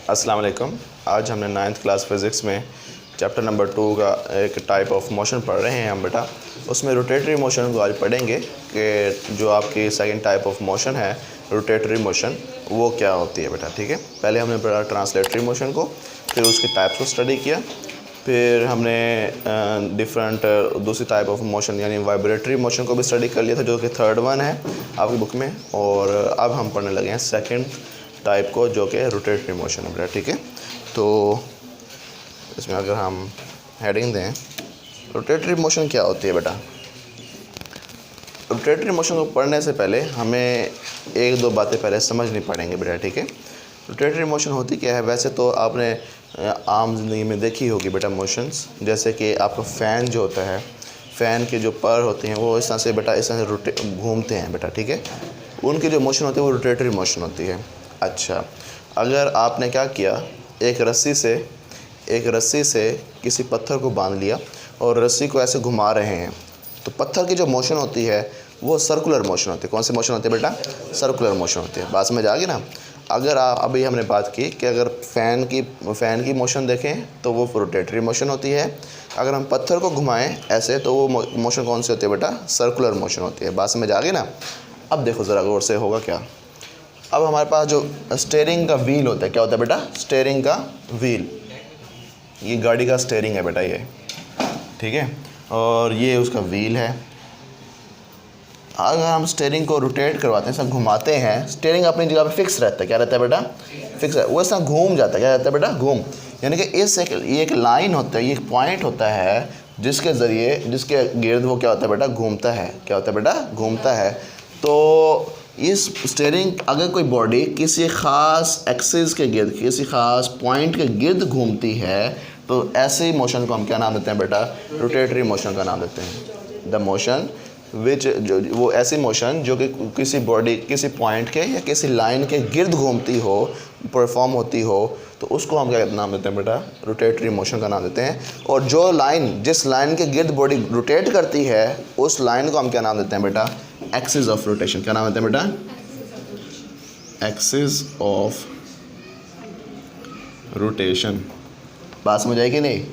अस्सलाम वालेकुम। आज हमने 9th क्लास फ़िज़िक्स में चैप्टर नंबर 2 का एक टाइप ऑफ मोशन पढ़ रहे हैं हम बेटा। उसमें रोटेटरी मोशन को आज पढ़ेंगे कि जो आपकी सेकंड टाइप ऑफ मोशन है रोटेटरी मोशन, वो क्या होती है बेटा। ठीक है, पहले हमने पढ़ा ट्रांसलेटरी मोशन को, फिर उसके टाइप्स को स्टडी किया, फिर हमने डिफरेंट दूसरी टाइप ऑफ मोशन यानी वाइब्रेटरी मोशन को भी स्टडी कर लिया था, जो कि थर्ड वन है आपकी बुक में। और अब हम पढ़ने लगे हैं सेकंड टाइप को, जो कि रोटेटरी मोशन है बेटा। ठीक है, तो इसमें अगर हम हेडिंग दें, रोटेटरी मोशन क्या होती है बेटा। रोटेटरी मोशन को पढ़ने से पहले हमें एक दो बातें पहले समझनी पड़ेंगी बेटा। ठीक है, रोटेटरी मोशन होती क्या है। वैसे तो आपने आम ज़िंदगी में देखी होगी बेटा मोशंस, जैसे कि आपका फ़ैन जो होता है, फ़ैन के जो पर होते हैं वो इस तरह से बेटा इस तरह से घूमते हैं बेटा। ठीक है, उनकी जो मोशन होती है वो रोटेटरी मोशन होती है। अच्छा, अगर आपने क्या किया, एक रस्सी से किसी पत्थर को बांध लिया और रस्सी को ऐसे घुमा रहे हैं, तो पत्थर की जो मोशन होती है वो सर्कुलर मोशन होती है। कौन सी मोशन होती है बेटा? सर्कुलर मोशन होती है। बात समझ आ गई ना। अगर आप अभी हमने बात की कि अगर फ़ैन की मोशन देखें तो वो रोटेटरी मोशन होती है। अगर हम पत्थर को घुमाएं ऐसे तो वो मोशन कौन सी होती है बेटा? सर्कुलर मोशन होती है। बात समझ आ गई ना। अब देखो ज़रा गौर से, होगा क्या। अब हमारे पास जो स्टीयरिंग का व्हील होता है, क्या होता है बेटा? स्टीयरिंग का व्हील, ये गाड़ी का स्टीयरिंग है बेटा ये। ठीक है, और ये उसका व्हील है। अगर हम स्टीयरिंग को रोटेट करवाते हैं, सब घुमाते हैं, स्टीयरिंग अपनी जगह पे फिक्स रहता है। क्या रहता है बेटा? फिक्स है। वो ऐसा घूम जाता है। क्या रहता है बेटा? घूम। यानी कि ये एक लाइन होता है, ये एक पॉइंट होता है जिसके ज़रिए, जिसके गिर्द वो क्या होता है बेटा? घूमता है। क्या होता है बेटा? घूमता है। तो इस स्टीयरिंग, अगर कोई बॉडी किसी ख़ास एक्सिस के गिर्द, किसी ख़ास पॉइंट के गिर्द घूमती है, तो ऐसे मोशन को हम क्या नाम देते हैं बेटा? रोटेटरी मोशन का नाम देते हैं। द मोशन विच, वो ऐसी मोशन जो कि किसी बॉडी किसी पॉइंट के या किसी लाइन के गिर्द घूमती हो, परफॉर्म होती हो, तो उसको हम क्या नाम देते हैं बेटा? रोटेटरी मोशन का नाम देते हैं। और जो लाइन, जिस लाइन के गिर्द बॉडी रोटेट करती है, उस लाइन को हम क्या नाम देते हैं बेटा? Axis of rotation. क्या नाम देते हैं बेटा? Axis of rotation. बात समझ आई कि नहीं?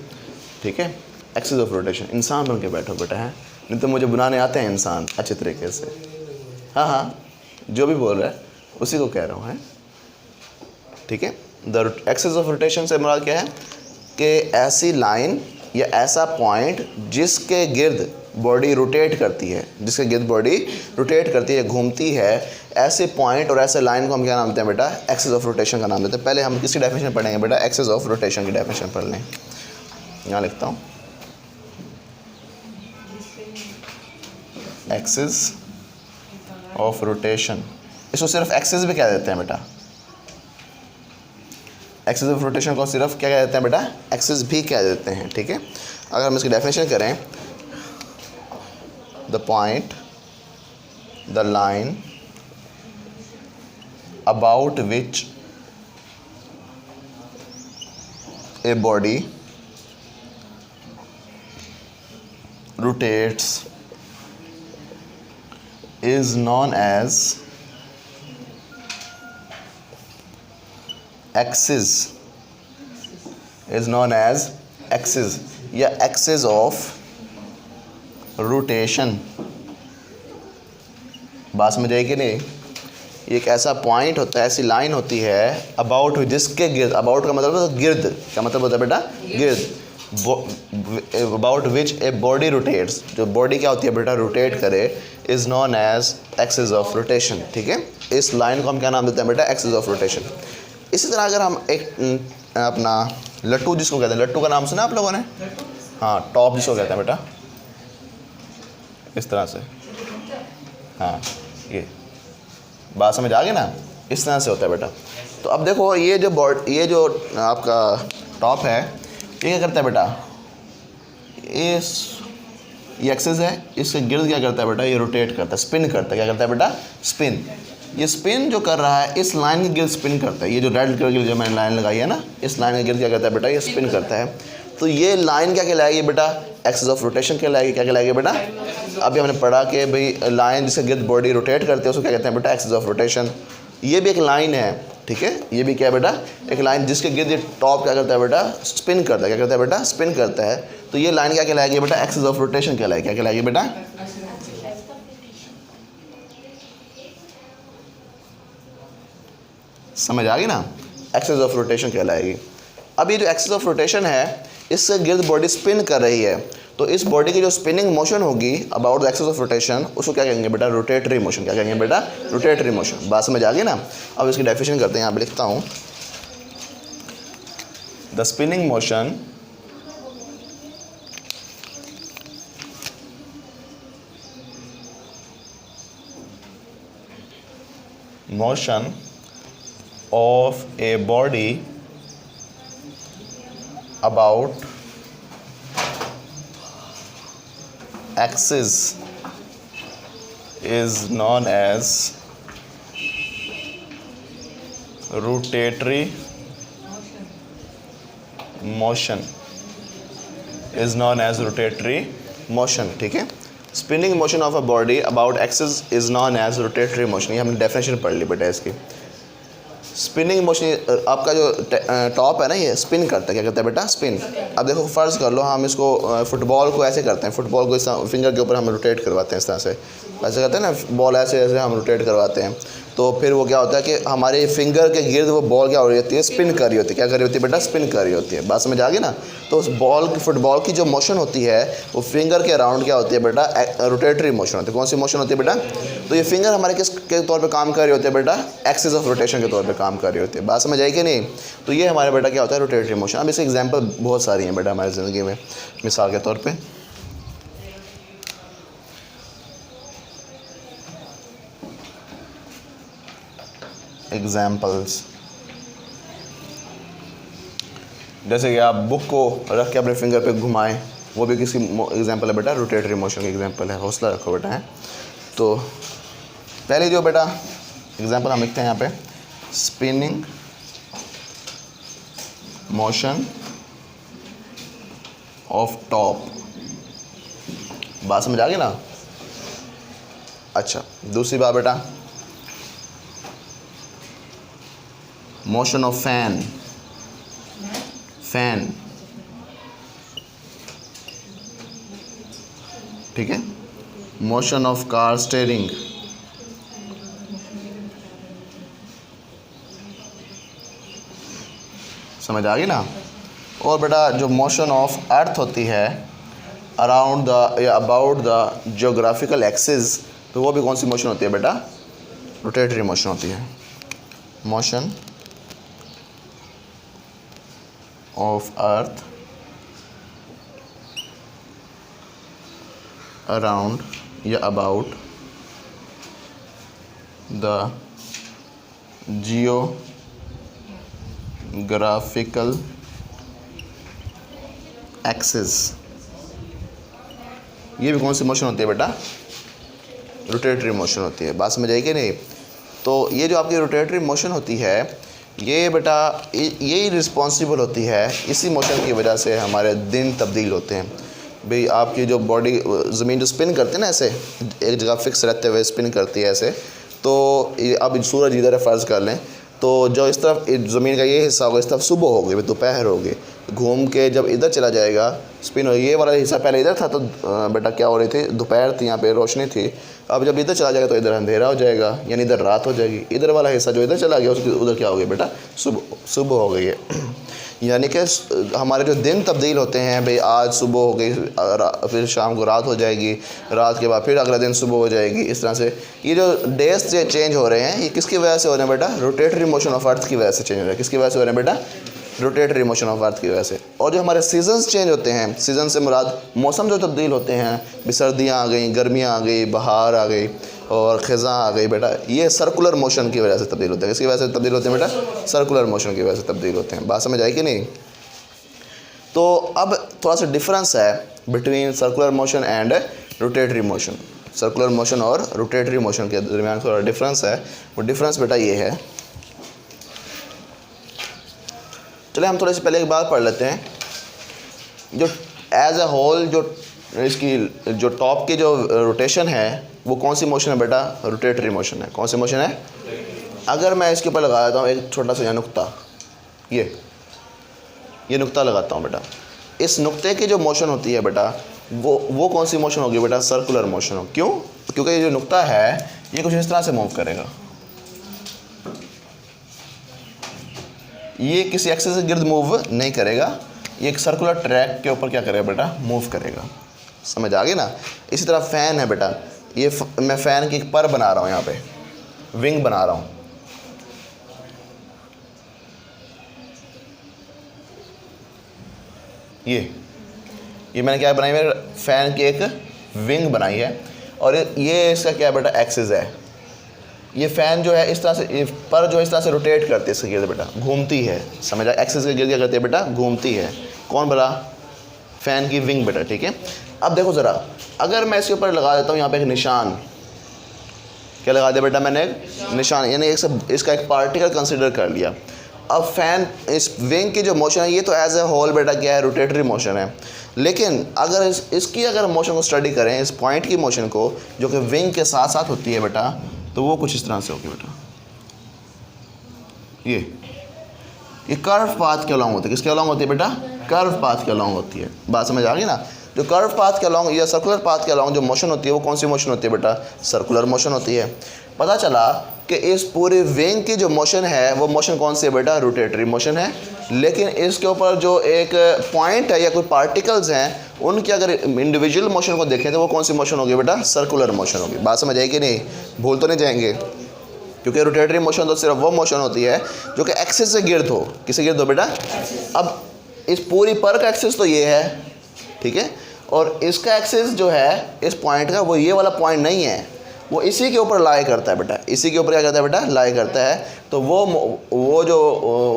ठीक है, एक्सिस ऑफ रोटेशन। इंसान बन के बैठो बेटा, है नहीं तो मुझे बनाने आते हैं इंसान अच्छे तरीके से। हाँ, जो भी बोल रहा है उसी को कह रहा हूँ, है। ठीक है, द एक्सिस ऑफ रोटेशन से मुराद क्या है कि ऐसी लाइन या ऐसा पॉइंट जिसके गिर्द बॉडी रोटेट करती है, जिसके गिर्द बॉडी रोटेट करती है, घूमती है, ऐसे पॉइंट और ऐसे लाइन को हम क्या नाम देते हैं बेटा? एक्सिस ऑफ रोटेशन का नाम देते हैं। पहले हम किसकी डेफिनेशन पढ़ेंगे बेटा? एक्सिस ऑफ रोटेशन की डेफिनेशन पढ़ लें। यहाँ लिखता हूँ, एक्सिस ऑफ रोटेशन। इसको सिर्फ एक्सिस भी कह देते हैं बेटा। एक्सिस ऑफ रोटेशन को सिर्फ क्या कह देते हैं बेटा? एक्सिस भी कह देते हैं। ठीक है, अगर हम इसकी डेफिनेशन करें, the point, the line about which a body rotates is known as axis, या axis of rotation। बात समझ आई कि नहीं? ये एक ऐसा पॉइंट होता है, ऐसी लाइन होती है अबाउट, जिसके गिर्द, अबाउट का मतलब है गिर्द, क्या मतलब होता है बेटा? गिर्द। About which a body rotates, जो बॉडी क्या होती है बेटा? रोटेट करे, is known as axis of rotation. ठीक है, इस लाइन को हम क्या नाम देते हैं बेटा? Axis of rotation. इसी तरह अगर हम एक अपना लट्टू जिसको कहते हैं, लट्टू का नाम सुना आप लोगों ने? हाँ, टॉप जिसको कहते हैं बेटा, इस तरह से। हाँ, ये बात समझ आ गई ना? इस तरह से होता है बेटा। तो अब देखो, ये जो आपका टॉप है, ये क्या करता है बेटा? ये एक्सिस है, इसके गिर्द क्या करता है बेटा? ये रोटेट करता है, स्पिन करता है। क्या करता है बेटा? स्पिन। ये स्पिन जो कर रहा है, इस लाइन के गिर्द स्पिन करता है। ये जो रेड कलर की जो मैंने लाइन लगाई है ना, इस लाइन के गिर्द क्या करता है बेटा? ये स्पिन करता है। तो ये लाइन क्या कहलाएगी बेटा? एक्सिस ऑफ रोटेशन कहलाएगी। क्या कहलाएगी बेटा? अभी हमने पढ़ा कि भाई लाइन जिसके गिर्द बॉडी रोटेट करते हैं उसको क्या कहते हैं बेटा? Axis of rotation. ये भी एक लाइन है, ठीक है, ये भी क्या है बेटा, एक लाइन जिसके गिर्द ये टॉप क्या करता है बेटा, स्पिन करता है। क्या करता है बेटा, स्पिन करता है। तो ये लाइन क्या कहलाएगी बेटा, एक्सिस ऑफ रोटेशन कहलाएगी। क्या कहलाएगी बेटा, समझ आ गई ना, एक्सिस ऑफ रोटेशन कहलाएगी। अब ये जो एक्सिस ऑफ रोटेशन है, इससे गिर्द बॉडी स्पिन कर रही है, तो इस बॉडी की जो स्पिनिंग मोशन होगी about the axis of rotation, उसको क्या कहेंगे बेटा, रोटेटरी मोशन। क्या कहेंगे बेटा, रोटेटरी मोशन। बात समझ आ गई ना। अब इसकी डेफिनेशन करते हैं, यहाँ पे लिखता हूँ, the spinning motion motion of a body about axis is known as rotatory motion, is known as rotatory motion। ठीक है, spinning motion of a body about axis is known as rotatory motion. ये हमने definition पढ़ ली बेटा इसकी। Spinning motion, आपका जो top है ना, ये स्पिन करता है। क्या करता है बेटा, स्पिन। अब देखो फ़र्ज़ कर लो हम इसको फुटबॉल को ऐसे करते हैं, फुटबॉल को इस फिंगर के ऊपर हम रोटेट करवाते हैं, इस तरह से ऐसे करते हैं ना, बॉल ऐसे ऐसे हम रोटेट करवाते हैं। तो फिर वो क्या होता है कि हमारे फिंगर के गिर्द वो बॉल क्या हो रही होती है, स्पिन कर रही होती है। क्या कर रही होती है बेटा, स्पिन कर रही होती है। बात समझ आ गई ना। तो उस बॉल की, फुटबॉल की जो मोशन होती है वो फिंगर के अराउंड क्या होती है बेटा, रोटेटरी मोशन होती है। कौन सी मोशन होती है बेटा, तो ये फिंगर हमारे किस के तौर पे काम कर रही होती है बेटा, एक्सिस ऑफ रोटेशन के तौर पे काम कर रही होती है। बात समझ आई कि नहीं। तो ये हमारे बेटा क्या होता है, रोटेटरी मोशन। अब इसके एग्जांपल बहुत सारी हैं बेटा हमारी ज़िंदगी में। मिसाल के तौर पे एग्जाम्पल्स, जैसे कि आप बुक को रख के अपने फिंगर पे घुमाएं, वो भी किसी एग्जांपल है बेटा, रोटेटरी मोशन की एग्जांपल है। हौसला रखो बेटा है। तो पहले जो बेटा एग्जांपल हम लिखते हैं यहाँ पे, स्पिनिंग मोशन ऑफ टॉप। बात समझ आ गई ना। अच्छा, दूसरी बात बेटा, मोशन ऑफ फैन, फैन, ठीक है। मोशन ऑफ कार स्टीयरिंग, समझ आ गई ना। और बेटा जो मोशन ऑफ अर्थ होती है अराउंड द या अबाउट द जियोग्राफिकल एक्सिस, तो वो भी कौन सी मोशन होती है बेटा, रोटेटरी मोशन होती है। मोशन of earth around या about the geographical axis, ये भी कौन सी मोशन होती है बेटा, रोटेटरी मोशन होती है। बात समझ आई कि नहीं। तो ये जो आपकी रोटेटरी मोशन होती है, ये बेटा यही रिस्पॉन्सिबल होती है, इसी मोशन की वजह से हमारे दिन तब्दील होते हैं। भाई आपकी जो बॉडी, ज़मीन जो स्पिन करती है ना, ऐसे एक जगह फिक्स रहते हुए स्पिन करती है ऐसे, तो अब सूरज इधर फ़र्ज़ कर लें, तो जो इस तरफ ज़मीन का ये हिस्सा होगा, इस तरफ सुबह होगी, दोपहर होगी, घूम के जब इधर चला जाएगा स्पिन हो, ये वाला हिस्सा पहले इधर था, तो बेटा क्या हो रही थी, दोपहर थी, यहाँ पे रोशनी थी। अब जब इधर चला जाएगा तो इधर अंधेरा हो जाएगा, यानी इधर रात हो जाएगी। इधर वाला हिस्सा जो इधर चला गया उसकी उधर क्या हो गई बेटा, सुबह हो गई है। यानी कि हमारे जो दिन तब्दील होते हैं, भाई आज सुबह हो गई, फिर शाम को रात हो जाएगी, रात के बाद फिर अगला दिन सुबह हो जाएगी। इस तरह से ये जो डेज चेंज हो रहे हैं, ये किसकी वजह से हो रहे हैं बेटा, रोटेटरी मोशन ऑफ अर्थ की वजह से चेंज हो रहे हैं। किसकी वजह से हो रहे हैं बेटा, रोटेटरी मोशन ऑफ अर्थ की वजह से। और जो हमारे सीजन्स चेंज होते हैं, सीज़न से मुराद मौसम जो तब्दील होते हैं, भी सर्दियाँ आ गई, गर्मियाँ आ गई, बहार आ गई और ख़ज़ां आ गई बेटा, ये सर्कुलर मोशन की वजह से तब्दील होते हैं। किसकी वजह से तब्दील होते हैं बेटा, सर्कुलर मोशन की वजह से तब्दील होते हैं। बात समझ आई कि नहीं। तो अब थोड़ा सा डिफरेंस है between circular motion and rotatory motion. Circular motion और रोटेटरी मोशन के दरमियान थोड़ा डिफरेंस है। वो डिफरेंस बेटा ये है, चलिए हम थोड़े से पहले एक बात पढ़ लेते हैं। जो एज अ होल जो इसकी जो टॉप की जो रोटेशन है, वो कौन सी मोशन है बेटा, रोटेटरी मोशन है। कौन सी मोशन है, अगर मैं इसके ऊपर लगा देता हूँ एक छोटा सा यहाँ नुक्ता, ये नुक्ता लगाता हूँ बेटा, इस नुक्ते की जो मोशन होती है बेटा वो कौन सी मोशन होगी बेटा? सर्कुलर मोशन हो। क्यों? क्योंकि ये जो नुक्ता है ये कुछ इस तरह से मूव करेगा, ये किसी एक्सिस के गिर्द मूव नहीं करेगा, ये एक सर्कुलर ट्रैक के ऊपर क्या करेगा बेटा? मूव करेगा। समझ आ गई ना? इसी तरह फ़ैन है बेटा, ये मैं फ़ैन की एक पर बना रहा हूँ, यहाँ पे विंग बना रहा हूँ, ये मैंने क्या बनाई है? फ़ैन की एक विंग बनाई है, और ये इसका क्या है बेटा? एक्सिस है। ये फ़ैन जो है इस तरह से, ये पर जो है इस तरह से रोटेट करती है इसके गिर्द बेटा, घूमती है। समझ आया? एक्सिस के गिर्द क्या करती है बेटा? घूमती है। कौन बोला? फ़ैन की विंग बेटा, ठीक है। अब देखो ज़रा, अगर मैं इसके ऊपर लगा देता हूँ यहाँ पे एक निशान, क्या लगा दिया बेटा मैंने? एक निशान, यानी इसका एक पार्टिकल कंसिडर कर लिया। अब फ़ैन, इस विंग की जो मोशन है ये तो एज ए होल बेटा क्या है? रोटेटरी मोशन है। लेकिन अगर इसकी अगर मोशन को स्टडी करें, इस पॉइंट की मोशन को, जो कि विंग के साथ साथ होती है बेटा, तो वो कुछ इस तरह से होगी बेटा। ये कर्व पाथ के अलॉन्ग होती है। किसके अलॉन्ग होती है बेटा? कर्व पाथ के अलॉन्ग होती है। बात समझ आ गई ना? जो कर्व पाथ के अलॉन्ग या सर्कुलर पाथ के अलॉन्ग जो मोशन होती है वो कौन सी मोशन होती है बेटा? सर्कुलर मोशन होती है। पता चला कि इस पूरे विंग की जो मोशन है वो मोशन कौन सी है बेटा? रोटेटरी मोशन है। लेकिन इसके ऊपर जो एक पॉइंट है या कोई पार्टिकल्स हैं, उनकी अगर इंडिविजुअल मोशन को देखें तो वो कौन सी मोशन होगी बेटा? सर्कुलर मोशन होगी। बात समझ आई कि नहीं? भूल तो नहीं जाएंगे? क्योंकि रोटेटरी मोशन तो सिर्फ वो मोशन होती है जो कि एक्सिस से गिर्द हो। किससे गिर्द हो बेटा? अब इस पूरी पर का एक्सिस तो ये है, ठीक है, और इसका एक्सिस जो है इस पॉइंट का, वो ये वाला पॉइंट नहीं है, वो इसी के ऊपर लाई करता है बेटा। इसी के ऊपर क्या करता है बेटा? लाई करता है। तो वो जो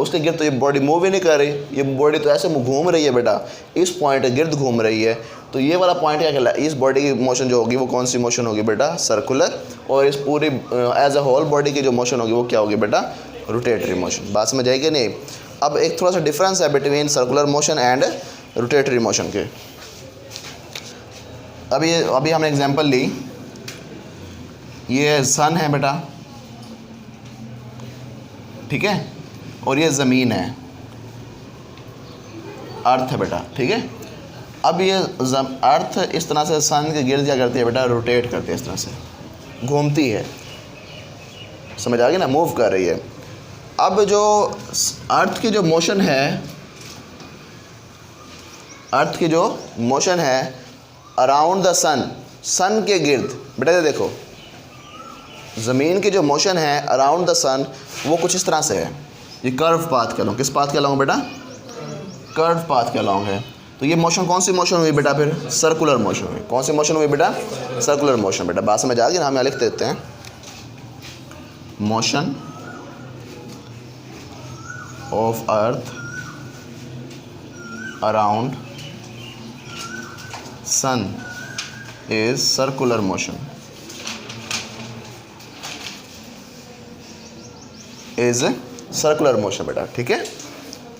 उसके गिर्द तो ये बॉडी मूव ही नहीं कर रही, ये बॉडी तो ऐसे घूम रही है बेटा, इस पॉइंट के गिर्द घूम रही है। तो ये वाला पॉइंट क्या कहलाता है? इस बॉडी की मोशन जो होगी वो कौन सी मोशन होगी बेटा? सर्कुलर। और इस पूरी एज अ होल बॉडी की जो मोशन होगी वो क्या होगी बेटा? Rotatory motion. बात समझ आएगी नहीं? अब एक थोड़ा सा डिफरेंस है between circular motion and rotatory motion के। अभी हमने एग्जांपल ली, ये सन है बेटा, ठीक है, और ये ज़मीन है, अर्थ है बेटा, ठीक है। अब ये अर्थ इस तरह से सन के गिर्द क्या करती है बेटा? रोटेट करती है, इस तरह से घूमती है। समझ आ गई ना? मूव कर रही है। अब जो अर्थ की जो मोशन है, अर्थ की जो मोशन है अराउंड द सन, सन के गिर्द बेटा, ये देखो ज़मीन की जो मोशन है अराउंड द सन वो कुछ इस तरह से है। ये कर्व पाथ के अलॉन्ग, किस पाथ के अलॉन्ग बेटा? कर्व पाथ के अलॉन्ग है। तो ये मोशन कौन सी मोशन हुई बेटा? फिर सर्कुलर मोशन हुई। कौन सी मोशन हुई बेटा? सर्कुलर मोशन बेटा। बात समझ आ गई ना? हम यहाँ लिख देते हैं motion of earth around sun is circular motion, is circular motion बेटा, ठीक है।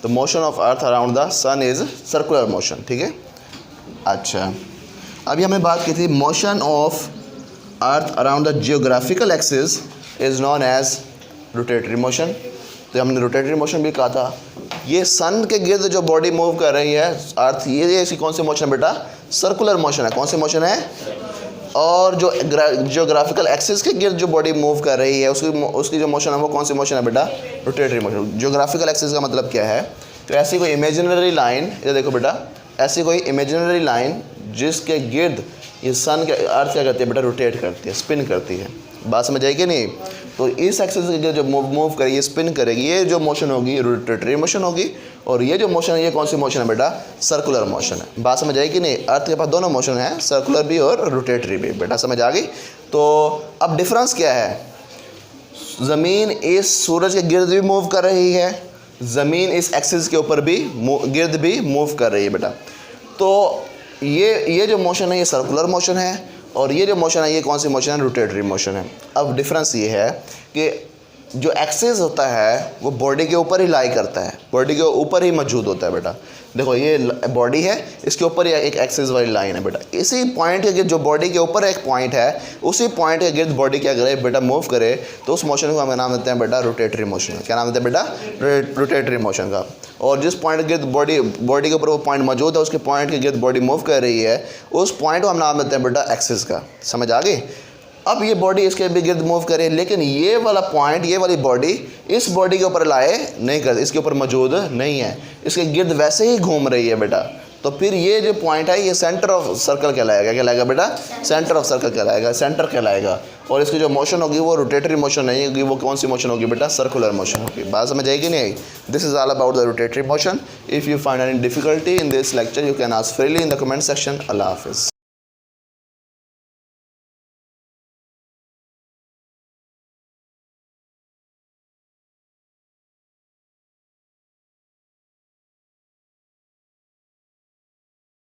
तो motion of earth around the sun is circular motion, ठीक है। अच्छा, अभी हमने बात की थी motion of earth around the geographical axis is known as rotatory motion. तो हमने रोटेटरी मोशन भी कहा था। ये सन के गिर्द जो बॉडी मूव कर रही है अर्थ, ये इसकी कौन सी मोशन है बेटा? सर्कुलर मोशन है। कौन सी मोशन है? और जो जियोग्राफिकल एक्सिस के गिर्द जो बॉडी मूव कर रही है उसकी जो मोशन है वो कौन सी मोशन है बेटा? Rotatory motion. जियोग्राफिकल एक्सिस का मतलब क्या है? तो ऐसी कोई इमेजिनरी लाइन, ये देखो बेटा, ऐसी कोई इमेजिनरी लाइन जिसके गिर्द ये सन के अर्थ क्या करती है बेटा? रोटेट करती है, स्पिन करती है। बात समझ आएगी नहीं? तो इस एक्सिस के गिर्द जो मूव करेगी, ये स्पिन करेगी, ये जो मोशन होगी रोटेटरी मोशन होगी। और ये जो मोशन है ये कौन सी मोशन है बेटा? सर्कुलर मोशन है। बात समझ आई कि नहीं? अर्थ के पास दोनों मोशन है, सर्कुलर भी और रोटेटरी भी बेटा। समझ आ गई? तो अब डिफरेंस क्या है? ज़मीन इस सूरज के गिर्द भी मूव कर रही है, ज़मीन इस एक्सिस के ऊपर भी गिर्द भी मूव कर रही है बेटा। तो ये जो मोशन है ये सर्कुलर मोशन है, और ये जो मोशन है ये कौन सी मोशन है? रोटेटरी मोशन है। अब डिफरेंस ये है कि जो एक्सिस होता है वो बॉडी के ऊपर ही लाई करता है, बॉडी के ऊपर ही मौजूद होता है बेटा। देखो ये बॉडी है, इसके ऊपर ये एक एक्सिस वाली लाइन है बेटा, इसी पॉइंट के गिर्द जो बॉडी के ऊपर एक पॉइंट है, उसी पॉइंट के गिर्द बॉडी क्या करे बेटा, मूव करे, तो उस मोशन को हम नाम देते हैं बेटा रोटेटरी मोशन। क्या नाम देते हैं बेटा, रोटेटरी मोशन का। और जिस पॉइंट के गिर्द बॉडी के ऊपर वो पॉइंट मौजूद है, उसके पॉइंट के गिर्द बॉडी मूव कर रही है, उस पॉइंट को हम नाम देते हैं बेटा एक्सिस का। समझ आ गई। अब ये बॉडी इसके भी गिर्द मूव करे, लेकिन ये वाला पॉइंट, ये वाली बॉडी इस बॉडी के ऊपर लाए नहीं कर, इसके ऊपर मौजूद नहीं है, इसके गिर्द वैसे ही घूम रही है बेटा, तो फिर ये जो पॉइंट है ये सेंटर ऑफ सर्कल कहलाएगा। क्या कहलाएगा बेटा, सेंटर ऑफ सर्कल कहलाएगा, सेंटर कहलाएगा। और इसकी जो मोशन होगी वो रोटेटरी मोशन नहीं होगी, वो कौन सी मोशन होगी बेटा, सर्कुलर मोशन होगी। बात समझ आएगी नहीं आई। This is all about the rotatory motion. If you find any difficulty in this lecture you can ask freely in the comment section. अल्लाह हाफिज़।